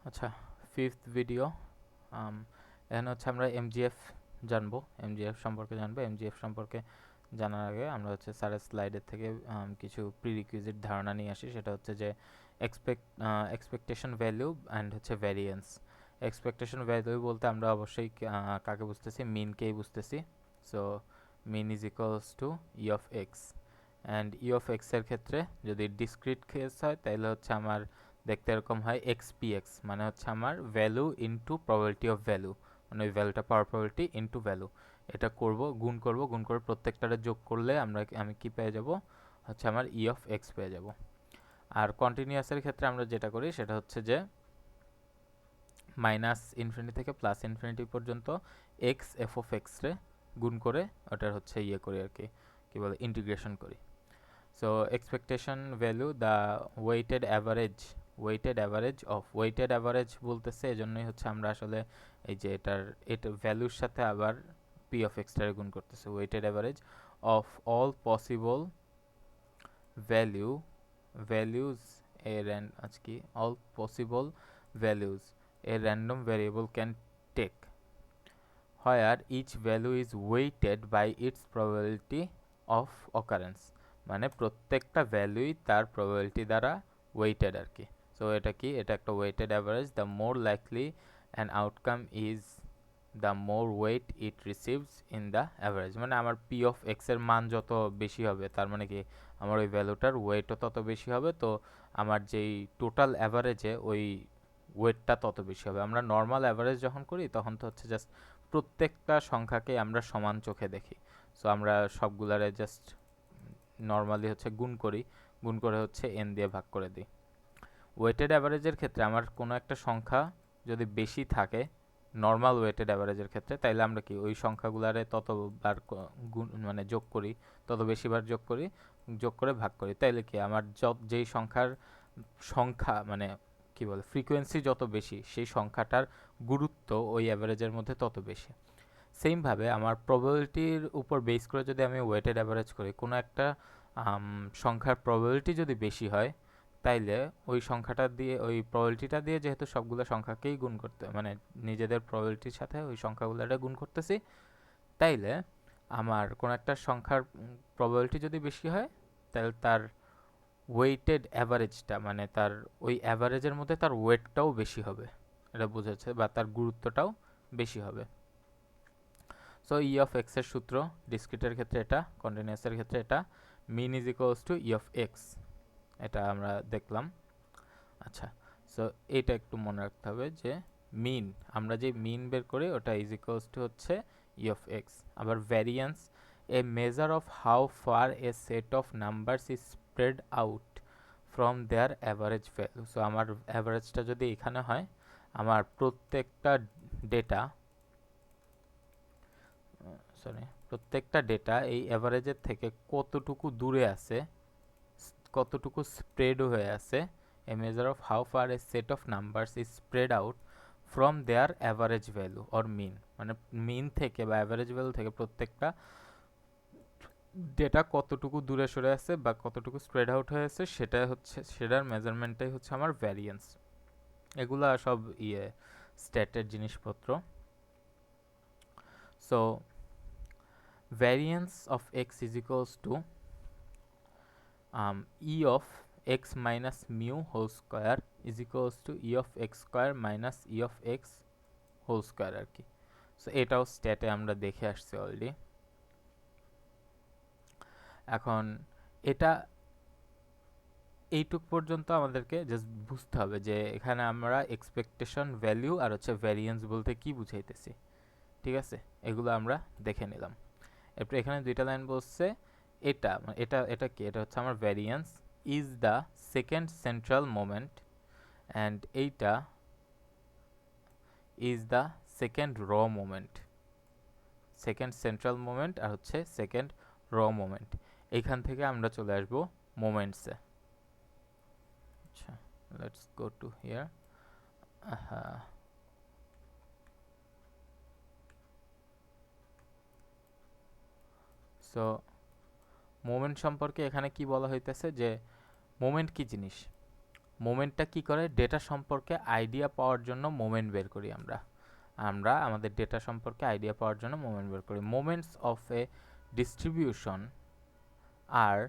আচ্ছা, fifth video. এখানে হচ্ছে আমরা এমজিএফ জানবো, এমজিএফ সম্পর্কে জানবো। এমজিএফ সম্পর্কে জানার আগে আমরা হচ্ছে স্যারের স্লাইডের থেকে কিছু প্রিরিকুইজিট ধারণা নিয়ে আসি। সেটা হচ্ছে যে এক্সপেকটেশন ভ্যালু অ্যান্ড হচ্ছে ভ্যারিয়েন্স। এক্সপেকটেশন ভ্যালু বলতে আমরা অবশ্যই কাকে বুঝতেছি? মিনকেই বুঝতেছি। So mean is equals to E of X, and E of X এর ক্ষেত্রে যদি ডিসক্রিট কেস হয় তাহলে হচ্ছে আমার দেখতে এরকম হয় এক্সপিএক্স, মানে হচ্ছে আমার value into probability of value, মানে ওই ভ্যালুটা পাওয়ার প্রবাবিলিটি ইনটু ভ্যালু। এটা গুণ করে প্রত্যেকটারে যোগ করলে আমি কি পেয়ে যাব? হচ্ছে আমার ই অফ এক্স পেয়ে যাব। আর কন্টিনিউয়াসের ক্ষেত্রে আমরা যেটা করি সেটা হচ্ছে যে মাইনাস ইনফিনিটি থেকে প্লাস ইনফিনিটি পর্যন্ত x f of X ray গুণ করে ওটার হচ্ছে করি আর কি, কী বলে, ইন্টিগ্রেশন করি। So expectation value the weighted average বলতেছে, এজন্যই হচ্ছে আমরা আসলে এই যে এটা ভ্যালুর সাথে আবার পি অফ এক্সটারে গুণ করতেছে। Weighted average of all possible value values আজকে all possible values a random variable can take, where each value is weighted by its probability of occurrence, মানে প্রত্যেকটা ভ্যালুই তার প্রবাবিলিটি দ্বারা ওয়েটেড আর কি। সো এটা কি? এটা একটা weighted average. The more likely an outcome is the more weight it receives in the average, মানে আমার পি অফ এক্স এর মান যত বেশি হবে তার মানে কি আমার ওই ভ্যালুটার ওয়েটও তত বেশি হবে। তো আমার যেই টোটাল অ্যাভারেজে ওই ওয়েটটা তত বেশি হবে। আমরা নর্মাল অ্যাভারেজ যখন করি তখন তো হচ্ছে জাস্ট প্রত্যেকটা সংখ্যাকে আমরা সমান চোখে দেখি। সো আমরা সবগুলারে জাস্ট নর্মালি হচ্ছে গুণ করে হচ্ছে এন দিয়ে ভাগ করে দিই। ওয়েটেড অ্যাভারেজের ক্ষেত্রে আমার কোনো একটা সংখ্যা যদি বেশি থাকে নর্মাল ওয়েটেড অ্যাভারেজের ক্ষেত্রে, তাইলে আমরা কি ওই সংখ্যাগুলারে ততবার গুণ মানে যোগ করি, তত বেশিবার যোগ করে ভাগ করি। তাইলে কি আমার যেই সংখ্যা মানে কি বলে ফ্রিকোয়েন্সি যত বেশি সেই সংখ্যাটার গুরুত্ব ওই অ্যাভারেজের মধ্যে তত বেশি। সেমভাবে আমার প্রবাবিলিটির উপর বেস করে যদি আমি ওয়েটেড অ্যাভারেজ করি, কোনো একটা সংখ্যার প্রবাবিলিটি যদি বেশি হয় তাইলে ওই সংখ্যাটা দিয়ে ওই প্রবাবিলিটিটা দিয়ে যেহেতু সবগুলো সংখ্যাকেই গুণ করতে মানে নিজেদের প্রবাবিলিটির সাথে ওই সংখ্যাগুলোটা গুণ করতেছি, তাইলে আমার কোনো একটা সংখ্যার প্রবাবিলিটি যদি বেশি হয় তাহলে তার ওয়েটেড অ্যাভারেজটা মানে তার ওই অ্যাভারেজের মধ্যে তার ওয়েটটাও বেশি হবে, এটা বোঝাচ্ছে, বা তার গুরুত্বটাও বেশি হবে। সো ই অফ এক্স এর সূত্র ডিসক্রিটের ক্ষেত্রে এটা, কন্টিনিউয়াসের ক্ষেত্রে এটা, mean is equals to E of X, এটা আমরা দেখলাম। আচ্ছা, সো এইটা একটু মনে রাখতে হবে যে মিন, আমরা যে মিন বের করি ওটা ইজ ইকুয়ালস টু হচ্ছে ই অফ এক্স। আবার variance, a measure of how far a set of numbers is spread out from their average value. So আমার অ্যাভারেজটা যদি এখানে হয়, আমার প্রত্যেকটা ডেটা এই অ্যাভারেজের থেকে কতটুকু দূরে আছে, কতটুকু স্প্রেড হয়ে আছে, a measure of how far a set of numbers is spread out from their average value or mean, মানে মিন থেকে বা অ্যাভারেজ ভ্যালু থেকে প্রত্যেকটা ডেটা কতটুকু দূরে সরে আছে বা কতটুকু স্প্রেড আউট হয়ে আছে সেটার মেজারমেন্টটাই হচ্ছে আমার ভ্যারিয়েন্স। এগুলা সব স্ট্যাটের জিনিসপত্র। So variance of X is equals to E of X minus mu whole square is equals to E of X square minus E of X whole square আর কি। সো এটাও স্ট্যাটে আমরা দেখে আসছি অলরেডি। এখন এটা এইটুক পর্যন্ত আমাদেরকে জাস্ট বুঝতে হবে যে এখানে আমরা এক্সপেকটেশন ভ্যালু আর হচ্ছে ভ্যারিয়েন্স বলতে কি বুঝাইতেছি। ঠিক আছে, এগুলো আমরা দেখে নিলাম। এরপর এখানে দুইটা লাইন বলছে, এটা কি, এটা হচ্ছে আমার variance is the second central moment, and এইটা ইজ দ্য সেকেন্ড র মোমেন্ট। সেকেন্ড সেন্ট্রাল মোমেন্ট আর হচ্ছে সেকেন্ড র মোমেন্ট। এইখান থেকে আমরা চলে আসবো মোমেন্টসে। আচ্ছা, let's go to here. So moment সম্পর্কে এখানে কি বলা হইতেছে যে মোমেন্ট কি জিনিস? মোমেন্টটা কি করে, ডেটা সম্পর্কে আইডিয়া পাওয়ার জন্য মোমেন্ট বের করি আমরা আমাদের ডেটা সম্পর্কে আইডিয়া পাওয়ার জন্য মোমেন্ট বের করি। Moments of a distribution are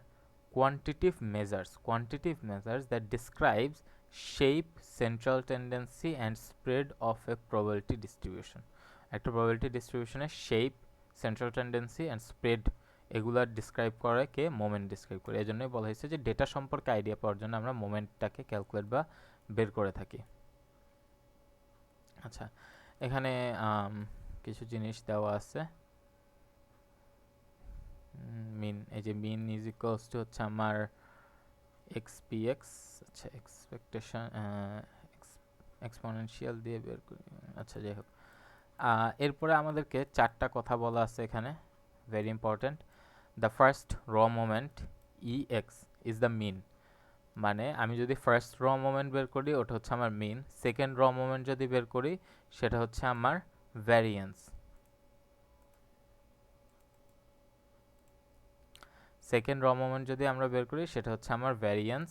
quantitative measures that describes shape, central tendency and spread of a probability distribution. একটা probability ডিস্ট্রিবিউশনের shape, central tendency and spread এগুলা ডিসক্রাইব করে কে, মোমেন্ট ডিসক্রাইব করে। এই জন্যই বলা হয়েছে যে ডেটা সম্পর্কে আইডিয়া পাওয়ার জন্য আমরা মোমেন্টটাকে ক্যালকুলেট বা বের করে থাকি। আচ্ছা, এখানে কিছু জিনিস দেওয়া আছে। মিন, এই যে মিন ইজ ইকুয়ালস টু হচ্ছে আমার এক্সপিএক্স, আচ্ছা এক্সপেকটেশন এক্সপোনেনশিয়াল দিয়ে বের করি। আচ্ছা যাই হোক, এরপরে আমাদেরকে চারটা কথা বলা আছে এখানে, very important. The first raw moment E X is the mean, মানে আমি যদি ফার্স্ট র মোমেন্ট বের করি ওটা হচ্ছে আমার মিন, সেকেন্ড র মোমেন্ট যদি বের করি সেটা হচ্ছে আমার ভ্যারিয়েন্স, সেকেন্ড র মোমেন্ট যদি আমরা বের করি সেটা হচ্ছে আমার ভ্যারিয়েন্স,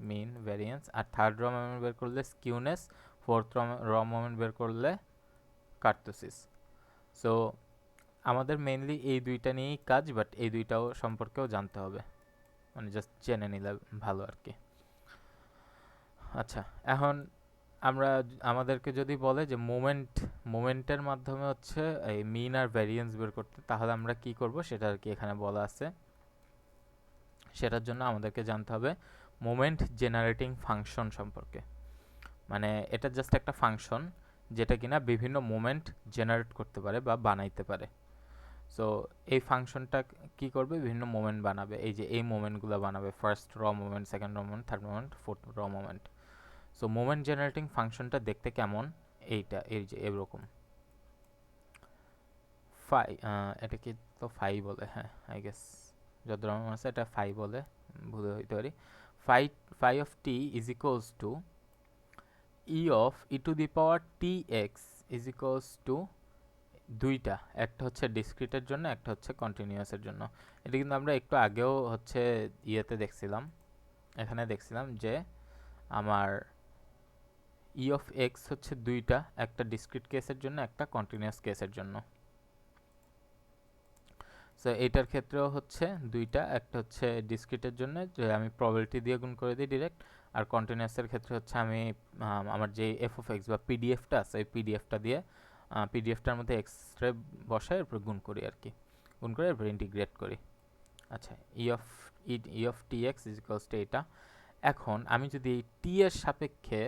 মিন ভ্যারিয়েন্স। আর থার্ড র মোমেন্ট বের করলে স্কিউনেস, ফোর্থ র মোমেন্ট বের করলে কার্টোসিস। সো আমাদের মেইনলি এই দুইটা নিয়েই কাজ, বাট এই দুইটাও সম্পর্কেও জানতে হবে, মানে জাস্ট জেনে নিলে ভালো আর কি। আচ্ছা, এখন আমরা আমাদেরকে যদি বলে যে মোমেন্টের মাধ্যমে হচ্ছে এই মিন আর ভ্যারিয়েন্স বের করতে, তাহলে আমরা কি করব সেটা আর কি এখানে বলা আছে। সেটার জন্য আমাদেরকে জানতে হবে মোমেন্ট জেনারেটিং ফাংশন সম্পর্কে। মানে এটা জাস্ট একটা ফাংশন যেটা কিনা বিভিন্ন মোমেন্ট জেনারেট করতে পারে বা বানাইতে পারে। সো এই ফাংশনটা কি করবে, বিভিন্ন মোমেন্ট বানাবে। এই যে এই মোমেন্টগুলো বানাবে, ফার্স্ট র মোমেন্ট, সেকেন্ড র মোমেন্ট, থার্ড মোমেন্ট, ফোর্থ র মোমেন্ট। সো মোমেন্ট জেনারেটিং ফাংশনটা দেখতে কেমন, এইটা এই যে এরকম ফাই, এটা কি তো ফাই বলে, হ্যাঁ আই গেস যতদূর আমার মনে আছে এটা ফাই বলে, ভুলে হইতে পারি। Phi of T is equals to E of E to the power T X is equals to দুইটা, একটা হচ্ছে ডিসক্রিটের জন্য, একটা হচ্ছে কন্টিনিউয়াসের জন্য। এটা কিন্তু আমরা একটু আগেও হচ্ছে ইয়েতে দেখছিলাম, এখানে দেখছিলাম যে আমার ই অফ এক্স হচ্ছে দুইটা, একটা ডিসক্রিট কেসের জন্য, একটা কন্টিনিউয়াস কেসের জন্য। সো এইটার ক্ষেত্রেও হচ্ছে দুইটা, একটা হচ্ছে ডিসক্রিটের জন্য যে আমি প্রবাবিলিটি দিয়ে গুণ করে দিই ডিরেক্ট, আর কন্টিনিউয়াসের ক্ষেত্রে হচ্ছে আমি আমার যে এফ অফ এক্স বা পিডিএফটা আছে ওই পিডিএফটা দিয়ে পিডিএফটার মধ্যে এক্সরে বসায় এরপর গুণ করি আর কি, গুণ করে এরপর ইন্টিগ্রেট করি। আচ্ছা, ই of T X is equals two এটা। এখন আমি যদি এই টি এর সাপেক্ষে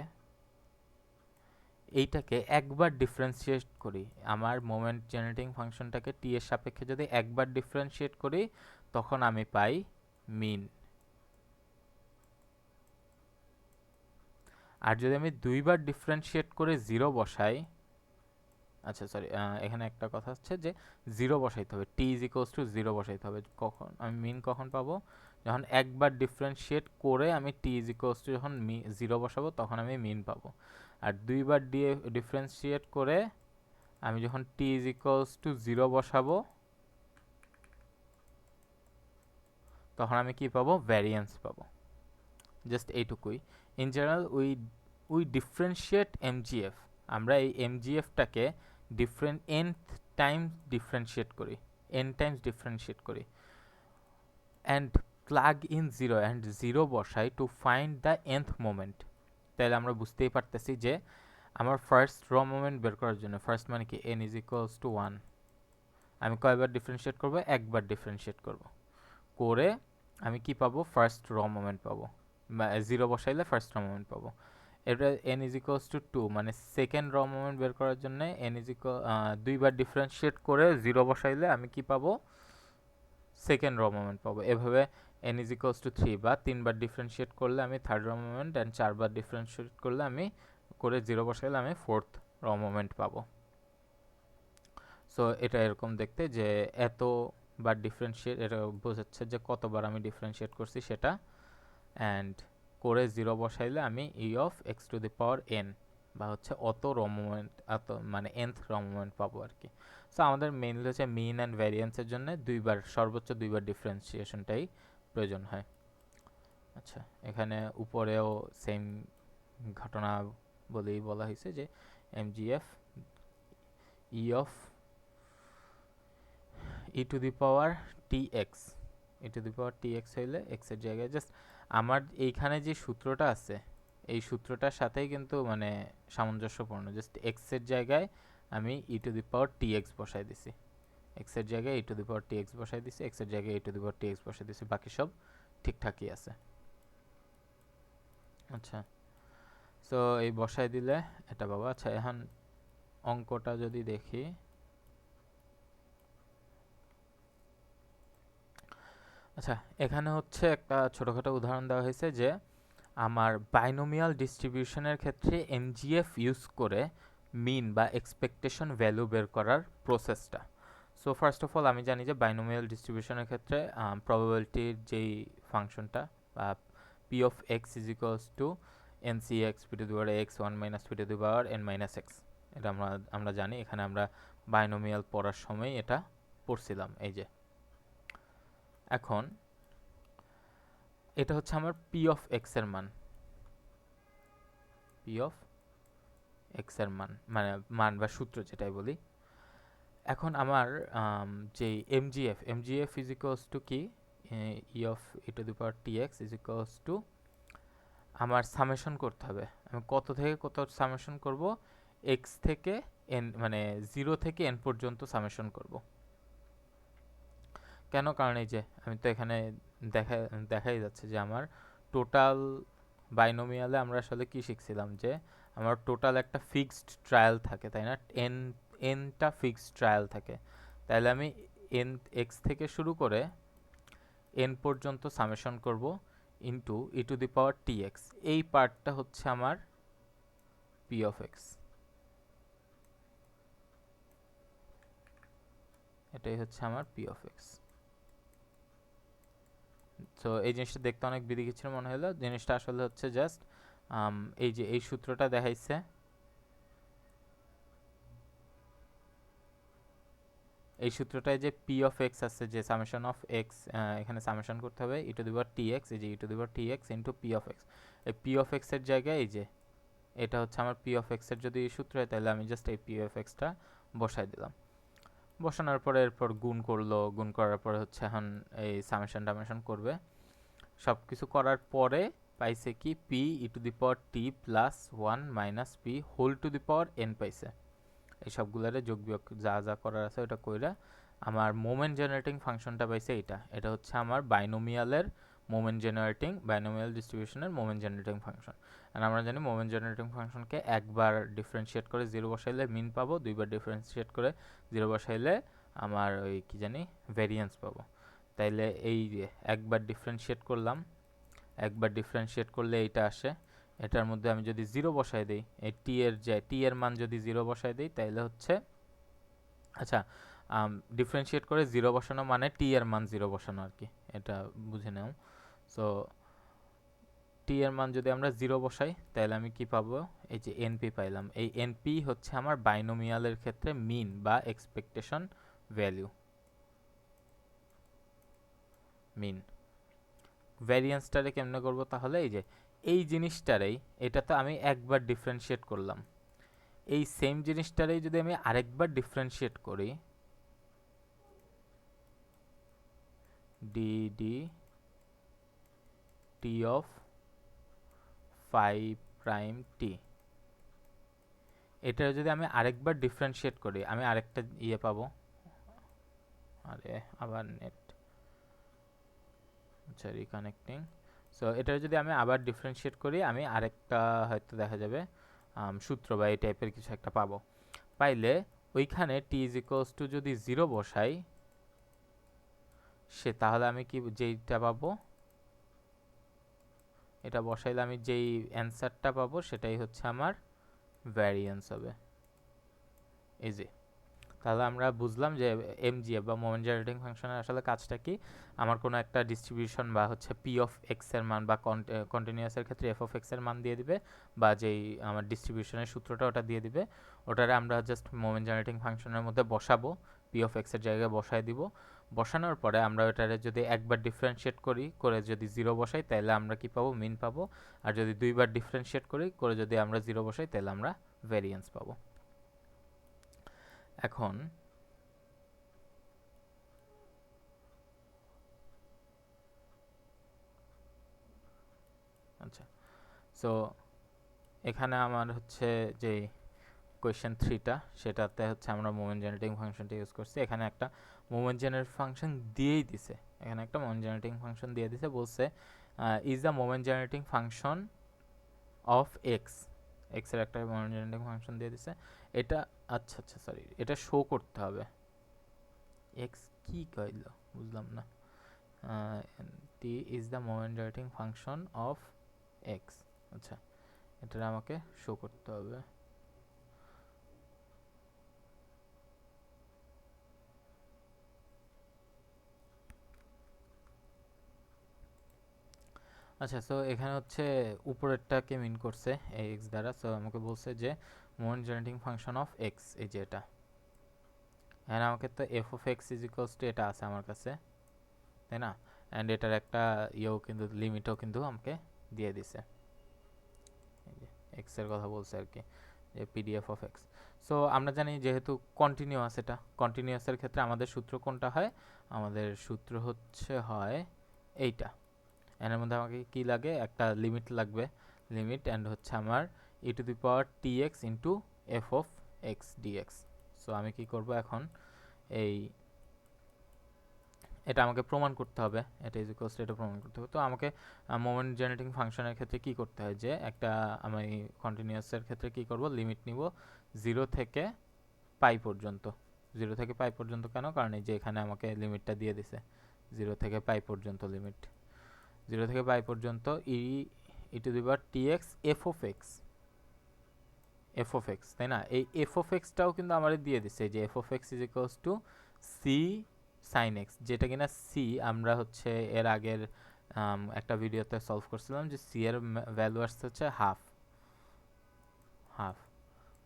এইটাকে একবার ডিফারেন্সিয়েট করি, আমার মোমেন্ট জেনারেটিং ফাংশনটাকে টি এর সাপেক্ষে যদি একবার ডিফারেন্সিয়েট করি তখন আমি পাই মিন। আর যদি আমি দুইবার ডিফারেন্সিয়েট করে জিরো বসাই, আচ্ছা সরি, এখানে একটা কথা হচ্ছে যে জিরো বসাইতে হবে, টি ইজ ইকুয়ালস টু জিরো বসাইতে হবে। কখন আমি মিন কখন পাবো, যখন একবার ডিফারেন্সিয়েট করে আমি টি ইজ ইকুয়ালস টু যখন জিরো বসাবো তখন আমি মিন পাবো। আর দুইবার দিয়ে ডিফারেন্সিয়েট করে আমি যখন t is equals to zero বসাবো তখন আমি কি পাবো, ভ্যারিয়েন্স পাবো। জাস্ট এইটুকুই। In general we differentiate MGF, আমরা এই এমজিএফটাকে ডিফারেন্ট nth টাইমস ডিফারেন্সিয়েট করি, n টাইমস ডিফারেন্সিয়েট করি and plug in zero and zero বসাই to find the nth moment. তাহলে আমরা বুঝতেই পারতেছি যে আমার ফার্স্ট র মোমেন্ট বের করার জন্য, ফার্স্ট মানে কি n ইজ ইকুয়ালস টু 1, আমি কয়বার ডিফারেন্সিয়েট করব, একবার ডিফারেন্সিয়েট করব, করে আমি কি পাবো, ফার্স্ট র মোমেন্ট পাবো, জিরো বসাইলে ফার্স্ট র মোমেন্ট পাবো। এটা n ইজ ইকুয়ালস টু 2, মানে সেকেন্ড র মোমেন্ট বের করার জন্য n ইজ ইকুয়াল দুইবার ডিফারেন্সিয়েট করে জিরো বসাইলে আমি কি পাবো, সেকেন্ড র মোমেন্ট পাবো। এভাবে n ইজ ইকুয়ালস টু 3 বা তিনবার ডিফারেন্সিয়েট করলে আমি থার্ড র মোমেন্ট, অ্যান্ড চারবার ডিফারেন্সিয়েট করলে আমি করে জিরো বসাইলে আমি ফোর্থ র মোমেন্ট পাবো। সো এটা এরকম দেখতে যে এতবার ডিফারেন্সিয়েট, এটা বোঝাচ্ছে যে কতবার আমি ডিফারেন্সিয়েট করছি সেটা, অ্যান্ড করে জিরো বসাইলে আমি ই of x two the power N বা হচ্ছে অত র মোমেন্ট, এত মানে nth র মোমেন্ট পাবো আর কি। সো আমাদের মেইনলি হচ্ছে মিন অ্যান্ড ভ্যারিয়েন্সের জন্য দুইবার, সর্বোচ্চ দুইবার ডিফারেন্সিয়েশনটাই প্রয়োজন হয়। আচ্ছা, এখানে উপরেও সেম ঘটনা বলেই বলা হয়েছে যে mgf e of e two the power tx, e two the power tx হইলে x এর জায়গায় জাস্ট আমার এইখানে যে সূত্রটা আছে এই সূত্রটার সাথেই কিন্তু মানে সামঞ্জস্যপূর্ণ, জাস্ট x এর জায়গায় আমি e two the power tx বসাই দিছি, x এর জায়গায় e two the power tx বসাই দিছি, x এর জায়গায় e two the power tx বসাই দিছি, বাকি সব ঠিকঠাকই আছে। আচ্ছা, সো এই বসাই দিলে এটা পাবো। আচ্ছা, এখন অঙ্কটা যদি দেখি, আচ্ছা এখানে হচ্ছে একটা ছোটোখাটো উদাহরণ দেওয়া হয়েছে যে আমার বাইনোমিয়াল ডিস্ট্রিবিউশনের ক্ষেত্রে এমজিএফ ইউজ করে মিন বা এক্সপেকটেশন ভ্যালু বের করার প্রসেসটা। সো ফার্স্ট অফ অল আমি জানি যে বাইনোমিয়াল ডিস্ট্রিবিউশনের ক্ষেত্রে প্রবাবিলিটির যেই ফাংশনটা বা P of X is equals to N C X P to the power X one minus P to the power N minus X, এটা আমরা জানি, এখানে আমরা বাইনোমিয়াল পড়ার সময় এটা পড়ছিলাম। এই যে এখন এটা হচ্ছে আমার পি অফ এক্স এর মান, পি অফ এক্স এর মান মানে মান বা সূত্র যেটাই বলি। এখন আমার যে এমজিএফ ইজ ইকুয়ালস টু কি, ই of E to the power T X is equals two আমার সামেশন করতে হবে। আমি কত থেকে কত সামেশন করব, এক্স থেকে এন মানে 0 থেকে এন পর্যন্ত সামেশন করব। কেন? কারণ এই যে আমি তো এখানে দেখাই যাচ্ছে যে আমার টোটাল বাইনোমিয়ালে আমরা আসলে কি শিখছিলাম যে আমার টোটাল একটা ফিক্সড ট্রায়াল থাকে, তাই না? এনটা ফিক্সড ট্রায়াল থাকে, তাহলে আমি এন এক্স থেকে শুরু করে এন পর্যন্ত সামেশন করব into E to the power T X. এই পার্টটা হচ্ছে আমার পি অফ এক্স, এটাই হচ্ছে আমার পি অফ এক্স। সো এই জিনিসটা দেখতে অনেক বিদিকিচ্ছিল মনে হলো, জিনিসটা আসলে হচ্ছে জাস্ট এই যে এই সূত্রটা দেখাইছে, এই সূত্রটায় যে পি অফ এক্স আছে, যে সামেশন অফ এক্স, এখানে সামেশন করতে হবে ই to the power T X, এই যে E to the power T X into P of X. এই পি অফ এক্স এর জায়গায় এই যে এটা হচ্ছে আমার পি অফ এক্স এর যদি সূত্র হয়, তাহলে আমি জাস্ট এই পি অফ এক্সটা বসাই দিলাম। বসানোর পরে এরপর গুণ করলো, গুণ করার পরে হচ্ছে এখন এই সামেশন টামেশন করবে, সব কিছু করার পরে পাইছে কি P E to the power T plus one minus P whole to the power N পাইছে। এই সবগুলারে যোগ বিয়োগ যা যা করার আছে ওটা কইরা আমার মোমেন্ট জেনারেটিং ফাংশনটা পাইছে এইটা। এটা হচ্ছে আমার বাইনোমিয়ালের মোমেন্ট জেনারেটিং, বাইনোমিয়াল ডিস্ট্রিবিউশনের মোমেন্ট জেনারেটিং ফাংশন। আর আমরা জানি মোমেন্ট জেনারেটিং ফাংশনকে একবার ডিফারেন্সিয়েট করে 0 বসাইলে মিন পাবো, দুইবার ডিফারেন্সিয়েট করে 0 বসাইলে আমার ওই কি জানি ভ্যারিয়েন্স পাবো। তাইলে এই যে একবার ডিফারেন্সিয়েট করলাম, একবার ডিফারেন্সিয়েট করলে এইটা আসে, এটার মধ্যে আমি যদি 0 বসাই দিই, এই টি এর মান যদি 0 বসাই দিই তাহলে হচ্ছে, আচ্ছা ডিফারেন্সিয়েট করে 0 বসানো মানে টি এর মান 0 বসানো আর কি, এটা বুঝে নাও। সো টি এর মান যদি আমরা 0 বসাই তাহলে আমি কি পাবো, এই যে এনপি পাইলাম। এই এনপি হচ্ছে আমার বাইনোমিয়ালের ক্ষেত্রে মিন বা এক্সপেকটেশন ভ্যালু, মিন। ভ্যারিয়েন্সটারে কেমনে করবো তাহলে, এই যে এই জিনিসটারেই, এটা তো আমি একবার ডিফারেন্সিয়েট করলাম, এই সেম জিনিসটারেই যদি আমি আরেকবার ডিফারেন্সিয়েট করি, d d t of phi prime t, এটা যদি আমি আরেকবার ডিফারেন্সিয়েট করি আমি আরেকটা ইয়ে পাবো। আরে আবার নেট, আচ্ছা রিকানেক্টিং। সো এটা যদি আমি আবার ডিফারেন্সিয়েট করি আমি আরেকটা হয়তো দেখা যাবে সূত্র বা এই টাইপের কিছু একটা পাবো। পাইলে ওইখানে টি ইজ ইকুয়ালস টু যদি 0 বসাই, সে তাহলে আমি কি যেইটা পাবো, এটা বসাইলে আমি যেই অ্যান্সারটা পাবো সেটাই হচ্ছে আমার ভ্যারিয়েন্স হবে। এই যে তাহলে আমরা বুঝলাম যে এমজিএফ বা মোমেন্ট জেনারেটিং ফাংশনের আসলে কাজটা কি। আমার কোনো একটা ডিস্ট্রিবিউশন বা হচ্ছে পি অফ এক্স এর মান বা কন্টিনিউয়াসের ক্ষেত্রে এফ অফ এক্স এর মান দিয়ে দিবে, বা যেই আমার ডিস্ট্রিবিউশনের সূত্রটা ওটা দিয়ে দিবে, ওটারে আমরা জাস্ট মোমেন্ট জেনারেটিং ফাংশনের মধ্যে বসাবো, পি অফ এক্স এর জায়গায় বসায় দিব, বসানোর পরে আমরা ওটারে যদি একবার ডিফারেন্সিয়েট করি করে যদি 0 বসাই তাহলে আমরা কি পাবো, মিন পাবো। আর যদি দুইবার ডিফারেন্সিয়েট করি করে যদি আমরা 0 বসাই তাহলে আমরা ভ্যারিয়েন্স পাবো। এখন আচ্ছা, সো এখানে আমার হচ্ছে যে কোয়েশ্চেন 3টা সেটাতে হচ্ছে আমরা মোমেন্ট জেনারেটিং ফাংশনটা ইউজ করছি। এখানে একটা মোমেন্ট জেনারেট ফাংশন দিয়েই দিছে, এখানে একটা মোমেন্ট জেনারেটিং ফাংশন দিয়ে দিছে, বলছে is the moment generating function of x, এক্সের একটা মোমেন্ট জেনারেটিং ফাংশন দিয়ে দিছে। এটা আচ্ছা সরি, এটা শো করতে হবে। এক্স কি কইল বুঝলাম না। T is the moment generating function of X, আচ্ছা এটা আমাকে শো করতে হবে। আচ্ছা, সো এখানে হচ্ছে উপরেরটাকে মিন করছে এই এক্স দ্বারা। সো আমাকে বলছে যে moment generating function of X, এই যে এটা। এখানে আমাকে তো F of X is equals two এটা আছে আমার কাছে, তাই না? অ্যান্ড এটার একটা ইয়েও কিন্তু লিমিটও কিন্তু আমাকে দিয়ে দিছে, এই যে এক্সের কথা বলছে আর কি, যে পিডিএফ অফ এক্স। সো আমরা জানি যেহেতু কন্টিনিউয়াস, এটা কন্টিনিউয়াসের ক্ষেত্রে আমাদের সূত্র কোনটা হয়? আমাদের সূত্র হচ্ছে হয় এইটা। এর মধ্যে আমাকে কি লাগে, একটা লিমিট লাগবে, লিমিট অ্যান্ড হচ্ছে আমার E to the power T X into f of X dx. So আমি কি করব এখন, এই এটা আমাকে প্রমাণ করতে হবে, এটা ইজ ইকুয়ালস টু এটা প্রমাণ করতে হবে। তো আমাকে মোমেন্ট জেনারেটিং ফাংশনের ক্ষেত্রে কি করতে হয়, যে একটা আমি কন্টিনিউয়াসের ক্ষেত্রে কি করব, লিমিট নিব 0 থেকে পাই পর্যন্ত। 0 থেকে পাই পর্যন্ত কেন, কারণ এই যে এখানে আমাকে লিমিটটা দিয়ে দিছে 0 থেকে পাই পর্যন্ত লিমিট। 0 থেকে পাই পর্যন্ত E to the power T X f of X, f of X, তাই না? এই এফ অফ এক্সটাও কিন্তু আমার দিয়ে দিচ্ছে, যে F of X is equals to C sine X, যেটা কিনা সি আমরা হচ্ছে এর আগের একটা ভিডিওতে সলভ করছিলাম, যে সি এর ভ্যালু আসছে হচ্ছে হাফ। হাফ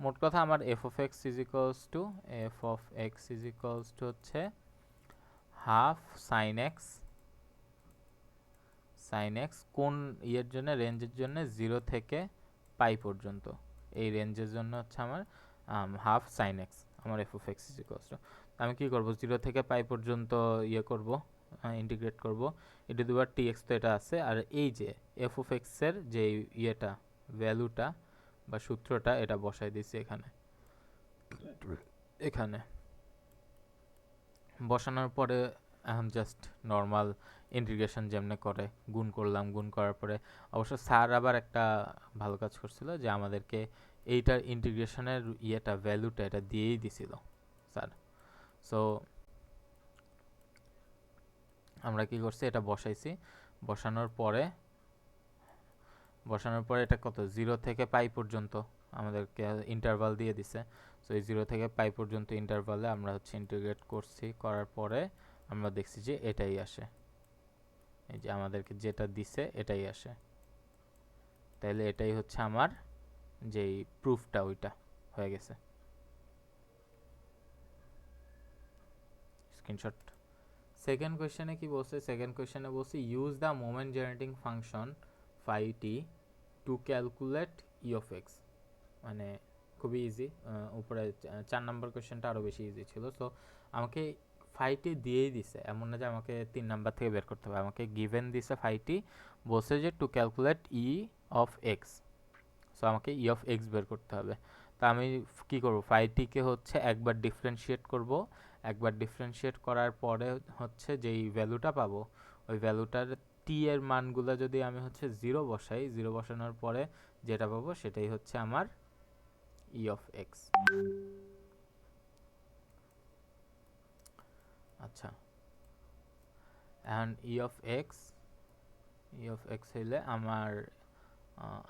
মোট কথা আমার f of X is equals to, f of X is equals to হচ্ছে half sine X, sine X কোন ইয়ের জন্য, রেঞ্জের জন্য 0 থেকে পাই পর্যন্ত, এই রেঞ্জের জন্য হচ্ছে আমার হাফ সাইন এক্স, আমার f of X is equals two. আমি কী করবো, 0 থেকে পাই পর্যন্ত ইয়ে করব, ইন্টিগ্রেট করব, এটা দুবার টি এক্স তো এটা আছে, আর এই যে এফ অফ এক্সের যে ইয়েটা ভ্যালুটা বা সূত্রটা এটা বসাই দিছি এখানে। এখানে বসানোর পরে এখন জাস্ট নর্মাল ইন্টিগ্রেশন যেমনে করে গুণ করলাম, গুণ করার পরে অবশ্য স্যার আবার একটা ভালো কাজ করছিল, যে আমাদেরকে এইটার ইন্টিগ্রেশনের ইয়েটা ভ্যালুটা এটা দিয়েই দিছিল স্যার। সো আমরা কি করছি, এটা বসাইছি, বসানোর পরে এটা কত, 0 থেকে পাই পর্যন্ত আমাদেরকে ইন্টারভাল দিয়ে দিছে। সো এই 0 থেকে পাই পর্যন্ত ইন্টারভালে আমরা হচ্ছে ইন্টিগ্রেট করছি, করার পরে আমরা দেখছি যে এটাই আসে, এই যে আমাদেরকে যেটা দিছে এটাই আসে। তাইলে এটাই হচ্ছে আমার যেই প্রুফটা ওইটা হয়ে গেছে। স্ক্রিনশট। সেকেন্ড কোয়েশ্চেনে কি বলছে, সেকেন্ড কোয়েশ্চেনে বলছে use the moment generating function phi T to calculate E of X. মানে খুবই ইজি, উপরে 4 নম্বর কোয়েশ্চেনটা আরও বেশি ইজি ছিল। সো আমাকে ফাইটি দিয়েই দিছে, এমন না যে আমাকে 3 নাম্বার থেকে বের করতে হবে, আমাকে গিভেন দিছে ফাইটি, বলছে যে two calculate E of x. So আমাকে ই অফ এক্স বের করতে হবে। তা আমি কি করব, ফাইটিকে হচ্ছে একবার ডিফারেন্সিয়েট করব, একবার ডিফারেন্সিয়েট করার পরে হচ্ছে যেই ভ্যালুটা পাবো, ওই ভ্যালুটার টি এর মানগুলো যদি আমি হচ্ছে 0 বসাই, 0 বসানোর পরে যেটা পাবো সেটাই হচ্ছে আমার ই অফ এক্স। আচ্ছা, এখন ই অফ এক্স হইলে আমার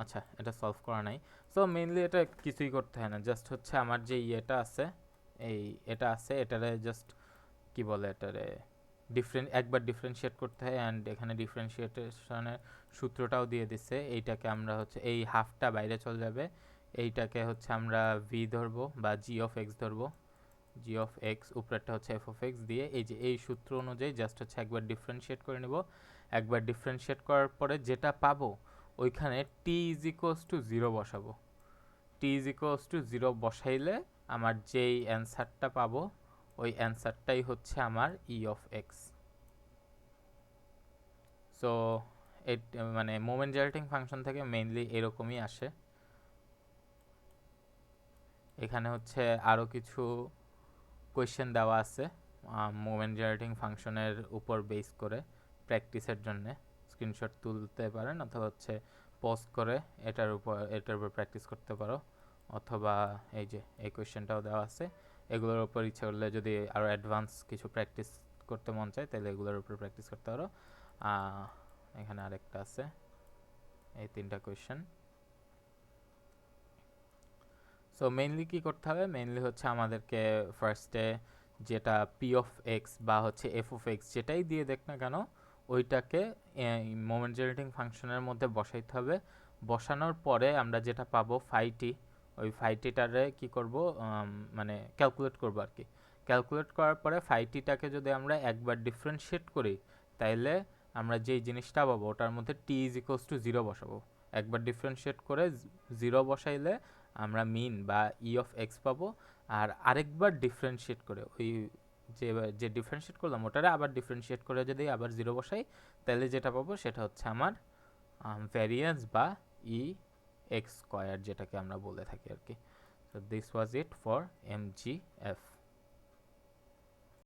আচ্ছা এটা সলভ করা নাই। সো মেইনলি এটা কিছুই করতে হয় না, জাস্ট হচ্ছে আমার যে ইয়েটা আছে, এই এটা আছে, এটারে জাস্ট কি বলে, এটারে একবার ডিফারেন্সিয়েট করতে হয়। অ্যান্ড এখানে ডিফারেন্সিয়েশনের সূত্রটাও দিয়ে দিচ্ছে, এইটাকে আমরা হচ্ছে এই হাফটা বাইরে চলে যাবে, এইটাকে হচ্ছে আমরা ভি ধরবো বা জি অফ এক্স ধরবো, জি অফ এক্স উপরেরটা হচ্ছে এফ অফ এক্স দিয়ে এই যে এই সূত্র অনুযায়ী জাস্ট হচ্ছে একবার ডিফারেন্সিয়েট করে নেব। একবার ডিফারেন্সিয়েট করার পরে যেটা পাবো ওইখানে টি ইজ ইকুয়ালস টু জিরো বসাবো। টি ইজ ইকুয়ালস টু জিরো বসাইলে আমার যেই অ্যান্সারটা পাবো ওই অ্যান্সারটাই হচ্ছে আমার ই অফ এক্স। সো মানে মোমেন্ট জেনারেটিং ফাংশন থেকে মেইনলি এরকমই আসে। এখানে হচ্ছে আরও কিছু কোয়েশ্চেন দেওয়া আছে মোমেন্ট জেনারেটিং ফাংশনের উপর বেস করে প্র্যাকটিসের জন্য। স্ক্রিনশট তুলতে পারেন অথবা হচ্ছে পজ করে এটার উপর প্র্যাকটিস করতে পারো, অথবা এই যে এই কোয়েশ্চেনটাও দেওয়া আছে, এগুলোর উপর ইচ্ছা করলে যদি আরও অ্যাডভান্স কিছু প্র্যাকটিস করতে মন চায় তাহলে এগুলোর উপর প্র্যাকটিস করতে পারো। এখানে আরেকটা আছে, এই তিনটা কোয়েশ্চেন। সো মেইনলি কী করতে হবে, মেইনলি হচ্ছে আমাদেরকে ফার্স্টে যেটা পি অফ এক্স বা হচ্ছে এফ অফ এক্স যেটাই দিয়ে দেখ না কেন ওইটাকে মোমেন্ট জেনারেটিং ফাংশনের মধ্যে বসাইতে হবে। বসানোর পরে আমরা যেটা পাবো ফাইটি, ওই ফাইটিটারে কী করব, মানে ক্যালকুলেট করবো আর কি। ক্যালকুলেট করার পরে ফাইটিটাকে যদি আমরা একবার ডিফারেন্সিয়েট করি তাইলে আমরা যেই জিনিসটা পাবো ওটার মধ্যে টি ইজ ইকুয়ালস টু জিরো বসাবো। একবার ডিফারেন্সিয়েট করে জিরো বসাইলে আমরা মিন বা ই অফ এক্স পাবো। আর আরেকবার ডিফারেন্সিয়েট করে ওই যে ডিফারেন্সিয়েট করলাম ওটারে আবার ডিফারেন্সিয়েট করে যদি আবার জিরো বসাই তাহলে যেটা পাবো সেটা হচ্ছে আমার ভ্যারিয়েন্স বা ই এক্স স্কোয়ার যেটাকে আমরা বলে থাকি আর কি। So this was it for M G F.